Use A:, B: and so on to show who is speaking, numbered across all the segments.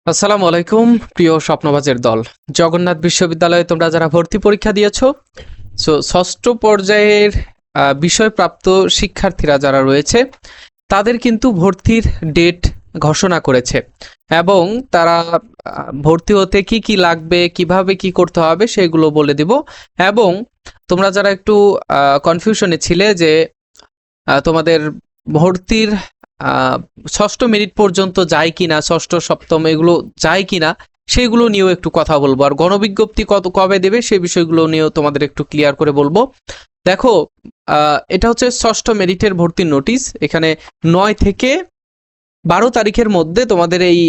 A: আসসালামু আলাইকুম প্রিয় স্বপ্নবাজের দল। জগন্নাথ বিশ্ববিদ্যালয়ে তোমরা যারা ভর্তি পরীক্ষা দিয়েছো, সো ষষ্ঠ পর্যায়ের বিষয়প্রাপ্ত শিক্ষার্থীরা যারা রয়েছে তাদের কিন্তু ভর্তির ডেট ঘোষণা করেছে এবং তারা ভর্তি হতে কি কি লাগবে, কিভাবে কি করতে হবে সেগুলো বলে দিব। এবং তোমরা যারা একটু কনফিউশনে ছিলে যে তোমাদের ভর্তির ষষ্ঠ মেরিট পর্যন্ত যায় কিনা, ষষ্ঠ সপ্তম এগুলো যায় কিনা সেগুলো নিয়েও একটু কথা বলবো। আর গণবিজ্ঞপ্তি কবে দেবে সেই বিষয়গুলো নিয়েও তোমাদের একটু ক্লিয়ার করে বলবো। দেখো, এটা হচ্ছে ষষ্ঠ মেরিটের ভর্তির নোটিশ। এখানে 9 থেকে 12 তারিখের মধ্যে তোমাদের এই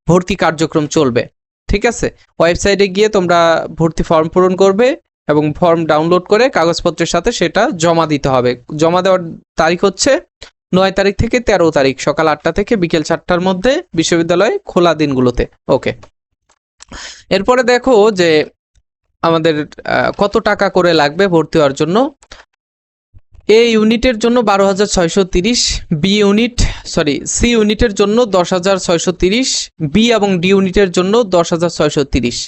A: ভর্তি কার্যক্রম চলবে। ঠিক আছে, ওয়েবসাইটে গিয়ে তোমরা ভর্তি ফর্ম পূরণ করবে এবং ফর্ম ডাউনলোড করে কাগজপত্রের সাথে সেটা জমা দিতে হবে। জমা দেওয়ার তারিখ হচ্ছে 9 তারিখ থেকে 13 তারিখ সকাল 8টা থেকে বিকেল 4টার মধ্যে বিশ্ববিদ্যালয় খোলা দিনগুলোতে। ওকে, এরপরে দেখো যে আমাদের কত টাকা করে লাগবে ভর্তি হওয়ার জন্য। এ ইউনিটের জন্য 12,630, সি ইউনিটের জন্য 10,630, বি এবং ডি ইউনিটের জন্য 10,630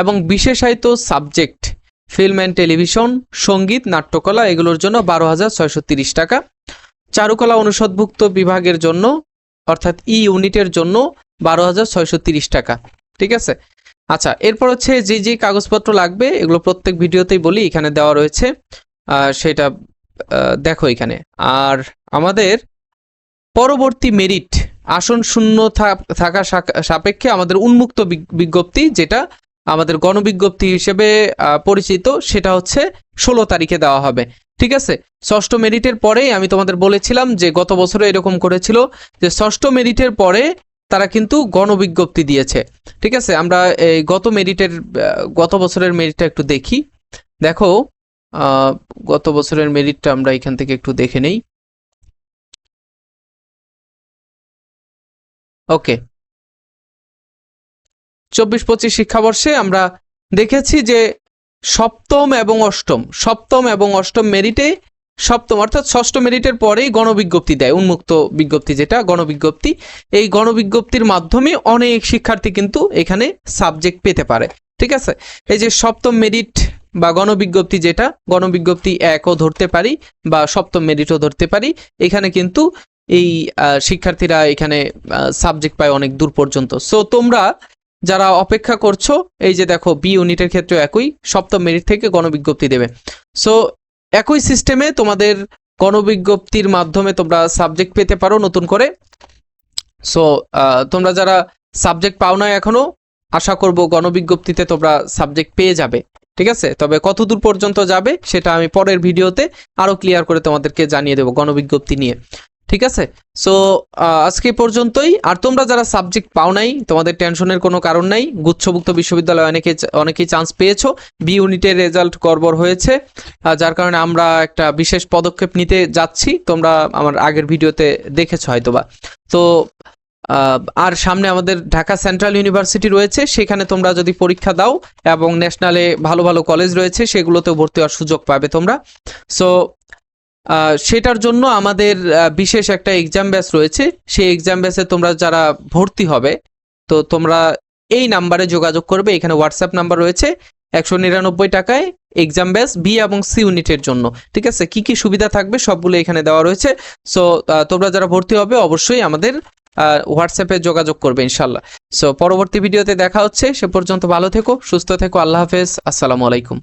A: এবং বিশেষায়িত সাবজেক্ট ফিল্ম অ্যান্ড টেলিভিশন, সঙ্গীত, নাট্যকলা এগুলোর জন্য 12,630 টাকা। চারুকলা অনুষদভুক্ত বিভাগের জন্য অর্থাৎ ই ইউনিটের জন্য 12,630 টাকা। ঠিক আছে, আচ্ছা, এরপর হচ্ছে যে যে কাগজপত্র লাগবে এগুলো প্রত্যেক ভিডিওতেই বলি, এখানে দেওয়া রয়েছে, সেটা দেখো এখানে। আর আমাদের পরবর্তী মেরিট আসন শূন্য থাকা সাপেক্ষে আমাদের উন্মুক্ত বিজ্ঞপ্তি, যেটা আমাদের গণবিজ্ঞপ্তি হিসেবে পরিচিত, সেটা হচ্ছে 16 তারিখে দেওয়া হবে। ঠিক আছে, ষষ্ঠ মেরিটের পরেই আমি তোমাদের বলেছিলাম যে গত বছরে এরকম করেছিল যে ষষ্ঠ মেরিটের পরে তারা কিন্তু গণবিজ্ঞপ্তি দিয়েছে। ঠিক আছে, আমরা এই গত বছরের মেরিটটা একটু দেখি। দেখো, গত বছরের মেরিটটা আমরা এখান থেকে একটু দেখে নেই। ওকে, 24-25 শিক্ষাবর্ষে আমরা দেখেছি যে সপ্তম এবং অষ্টম মেরিটে, সপ্তম অর্থাৎ ষষ্ঠ মেরিটের পরেই গণবিজ্ঞপ্তি দেয়, উন্মুক্ত বিজ্ঞপ্তি যেটা গণবিজ্ঞপ্তি। এই গণবিজ্ঞপ্তির মাধ্যমে অনেক শিক্ষার্থী কিন্তু এখানে সাবজেক্ট পেতে পারে। ঠিক আছে, এই যে সপ্তম মেরিট বা গণবিজ্ঞপ্তি, যেটা গণবিজ্ঞপ্তি 1ও ধরতে পারি বা সপ্তম মেরিটও ধরতে পারি, এখানে কিন্তু এই শিক্ষার্থীরা এখানে সাবজেক্ট পায় অনেক দূর পর্যন্ত। সো তোমরা যারা অপেক্ষা করছো, এই যে দেখো বি ইউনিটের ক্ষেত্রে একই, সপ্তম মেরিট থেকে গণবিজ্ঞপ্তি দেবে। সো একই সিস্টেমে তোমাদের গণবিজ্ঞপ্তির মাধ্যমে তোমরা সাবজেক্ট পেতে পারো নতুন করে। সো তোমরা যারা সাবজেক্ট পাও না এখনো, আশা করব গণবিজ্ঞপ্তিতে তোমরা সাবজেক্ট পেয়ে যাবে। ঠিক আছে, তবে কত দূর পর্যন্ত যাবে সেটা আমি পরের ভিডিওতে আরো ক্লিয়ার করে তোমাদেরকে জানিয়ে দেবো গণবিজ্ঞপ্তি নিয়ে। ঠিক আছে, সো আজকে পর্যন্তই। আর তোমরা যারা সাবজেক্ট পাও নাই, তোমাদের টেনশনের কোনো কারণ নাই। গুচ্ছভুক্ত বিশ্ববিদ্যালয়ে অনেকেই চান্স পেয়েছো। বি ইউনিটের রেজাল্ট গড়বড় হয়েছে, যার কারণে আমরা একটা বিশেষ পদক্ষেপ নিতে যাচ্ছি। তোমরা আমার আগের ভিডিওতে দেখেছো হয়তোবা। তো আর সামনে আমাদের ঢাকা সেন্ট্রাল ইউনিভার্সিটি রয়েছে, সেখানে তোমরা যদি পরীক্ষা দাও এবং ন্যাশনালে ভালো ভালো কলেজ রয়েছে, সেগুলোতেও ভর্তি হওয়ার সুযোগ পাবে তোমরা। সো সেটার জন্য আমাদের বিশেষ একটা এক্সাম ব্যাচ রয়েছে। সেই এক্সাম ব্যাচে তোমরা যারা ভর্তি হবে, তো তোমরা এই নাম্বারে যোগাযোগ করবে। এখানে হোয়াটসঅ্যাপ নাম্বার রয়েছে। 199 টাকায় এক্সাম ব্যাচ বি এবং সি ইউনিটের জন্য। ঠিক আছে, কি কি সুবিধা থাকবে সবগুলো এখানে দেওয়া রয়েছে। সো তোমরা যারা ভর্তি হবে অবশ্যই আমাদের হোয়াটসঅ্যাপে যোগাযোগ করবে ইনশাল্লাহ। সো পরবর্তী ভিডিওতে দেখা হচ্ছে, সে পর্যন্ত ভালো থেকো, সুস্থ থেকো, আল্লাহ হাফেজ, আসসালামু আলাইকুম।